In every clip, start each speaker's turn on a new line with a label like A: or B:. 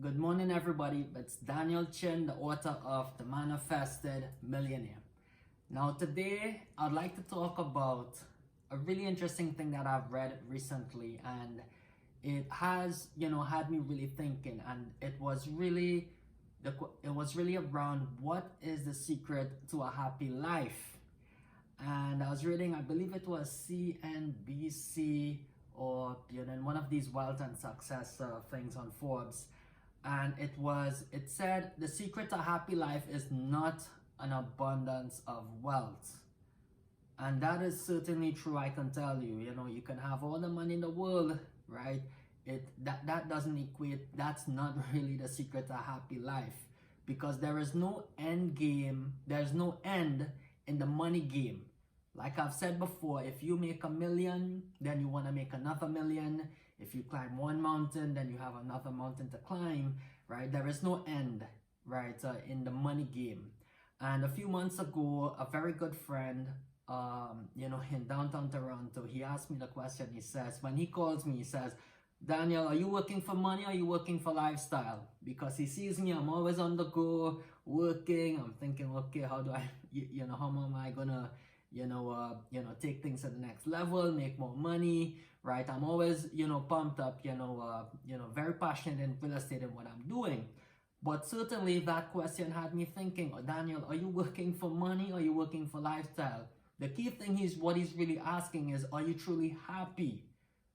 A: Good morning, everybody. It's Daniel Chin, the author of The Manifested Millionaire. Now, today I'd like to talk about a really interesting thing that I've read recently, and it has, had me really thinking. And it was really around what is the secret to a happy life. And I was reading, I believe it was CNBC or in one of these wealth and success things on Forbes, and it said the secret to a happy life is not an abundance of wealth. And that is certainly true. I can tell you, you can have all the money in the world, right? That doesn't equate. That's not really the secret to a happy life, because there is no end game. There's no end in the money game. Like I've said before, if you make $1 million, then you want to make another $1 million. If you climb one mountain, then you have another mountain to climb, right? There is no end, right, in the money game. And a few months ago, a very good friend, in downtown Toronto, he asked me the question. He says, when he calls me, he says, Daniel, are you working for money or are you working for lifestyle? Because he sees me, I'm always on the go, working. I'm thinking, okay, how do I, how am I gonna, take things to the next level, make more money, right? I'm always, pumped up, very passionate in real estate and what I'm doing. But certainly that question had me thinking, oh, Daniel, are you working for money or are you working for lifestyle? The key thing is what he's really asking is, are you truly happy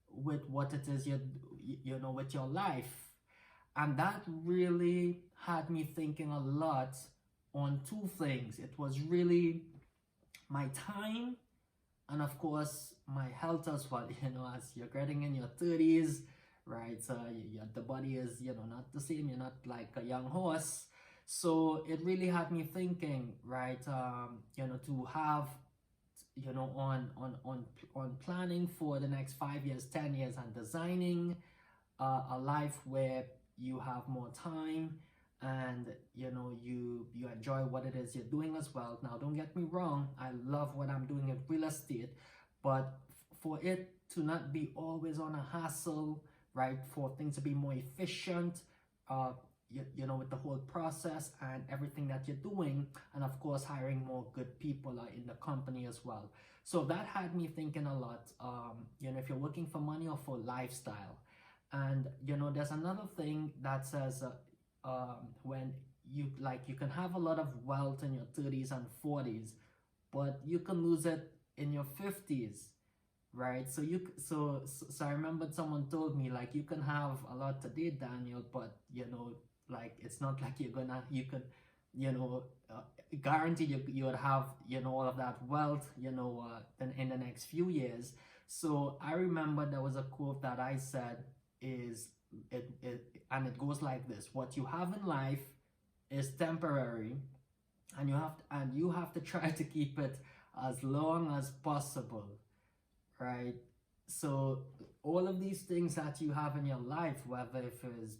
A: with what it is with your life? And that really had me thinking a lot on two things. It was really my time, and of course my health as well. As you're getting in your 30s, right, the body is not the same. You're not like a young horse. So it really had me thinking, right, to have on planning for the next 5 years, 10 years, and designing a life where you have more time and you enjoy what it is you're doing as well. Now, don't get me wrong, I love what I'm doing in real estate, but for it to not be always on a hassle, right, for things to be more efficient, with the whole process and everything that you're doing, and of course hiring more good people in the company as well. So that had me thinking a lot, if you're working for money or for lifestyle. And there's another thing that says when you can have a lot of wealth in your 30s and 40s, but you can lose it in your 50s, right? So I remember someone told me, like, you can have a lot today, Daniel, but it's not like you can guarantee you would have all of that wealth then in the next few years. So I remember there was a quote that I said and it goes like this: what you have in life is temporary, and you have to try to keep it as long as possible, right? So all of these things that you have in your life, whether if it's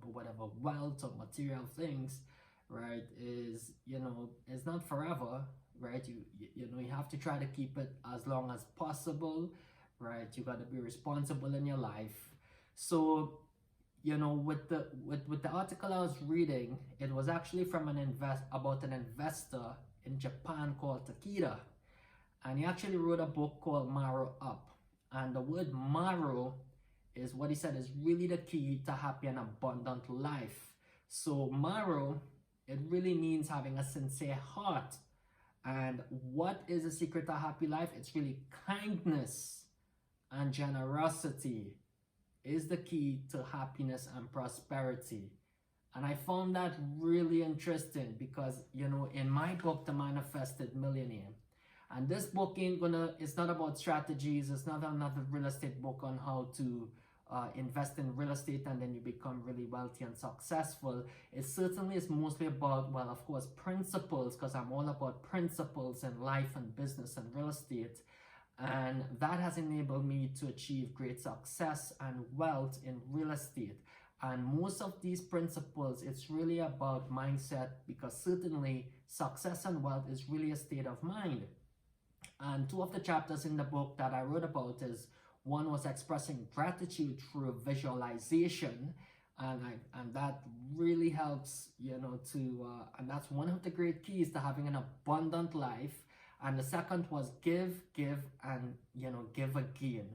A: whatever wealth or material things, right, is it's not forever, right? You have to try to keep it as long as possible, right? You got to be responsible in your life. So with the article I was reading, it was actually from an investor in Japan called Takeda, and he actually wrote a book called Maro Up. And the word Maro is what he said is really the key to happy and abundant life. So Maro, it really means having a sincere heart. And what is the secret to a happy life? It's really kindness and generosity is the key to happiness and prosperity. And I found that really interesting because, in my book, The Manifested Millionaire, and this book it's not about strategies. It's not another real estate book on how to invest in real estate and then you become really wealthy and successful. It certainly is mostly about, well, of course, principles, because I'm all about principles in life and business and real estate. And that has enabled me to achieve great success and wealth in real estate. And most of these principles, it's really about mindset, because certainly success and wealth is really a state of mind. And two of the chapters in the book that I wrote about is, one was expressing gratitude through visualization, And that really helps, you know, to and that's one of the great keys to having an abundant life. And the second was give, and you know, give again,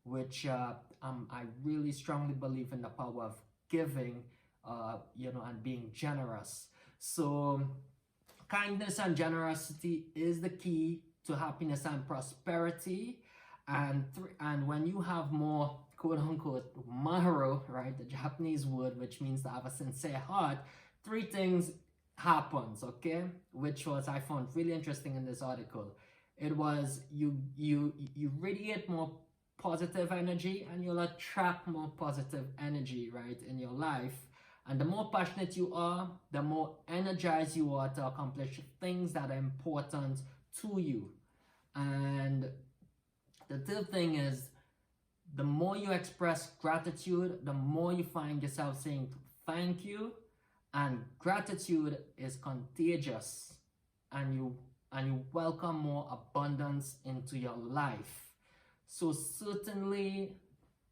A: which I really strongly believe in the power of giving, you know, and being generous. So kindness and generosity is the key to happiness and prosperity. And when you have more, quote unquote, Maro, right, the Japanese word which means to have a sincere heart, three things happens, okay, which was I found really interesting in this article. It was you radiate more positive energy, and you'll attract more positive energy, right, in your life. And the more passionate you are, the more energized you are to accomplish things that are important to you. And the third thing is, the more you express gratitude, the more you find yourself saying thank you. And gratitude is contagious, and you welcome more abundance into your life. So certainly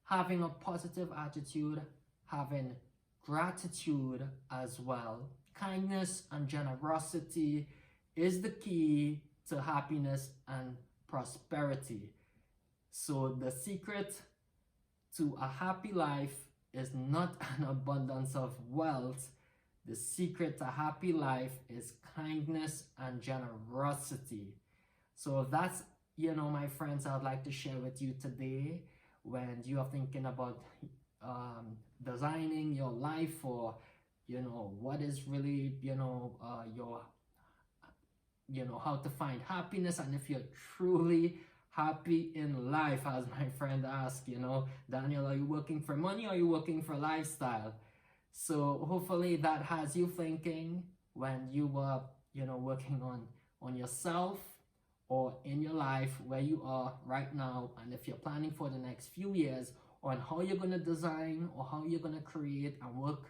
A: having a positive attitude, having gratitude as well, kindness and generosity is the key to happiness and prosperity. So the secret to a happy life is not an abundance of wealth. The secret to happy life is kindness and generosity. So that's, you know, my friends, I'd like to share with you today when you are thinking about designing your life, or you know, what is really, you know, your, you know, how to find happiness, and if you're truly happy in life. As my friend asked, you know, Daniel, are you working for money or are you working for lifestyle? So hopefully that has you thinking when you are, you know, working on yourself or in your life where you are right now, and if you're planning for the next few years on how you're going to design or how you're going to create and work,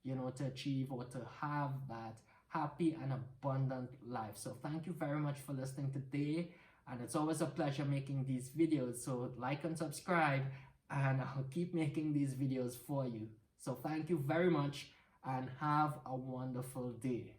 A: you know, to achieve or to have that happy and abundant life. So thank you very much for listening today, and it's always a pleasure making these videos. So like and subscribe, and I'll keep making these videos for you. So thank you very much, and have a wonderful day.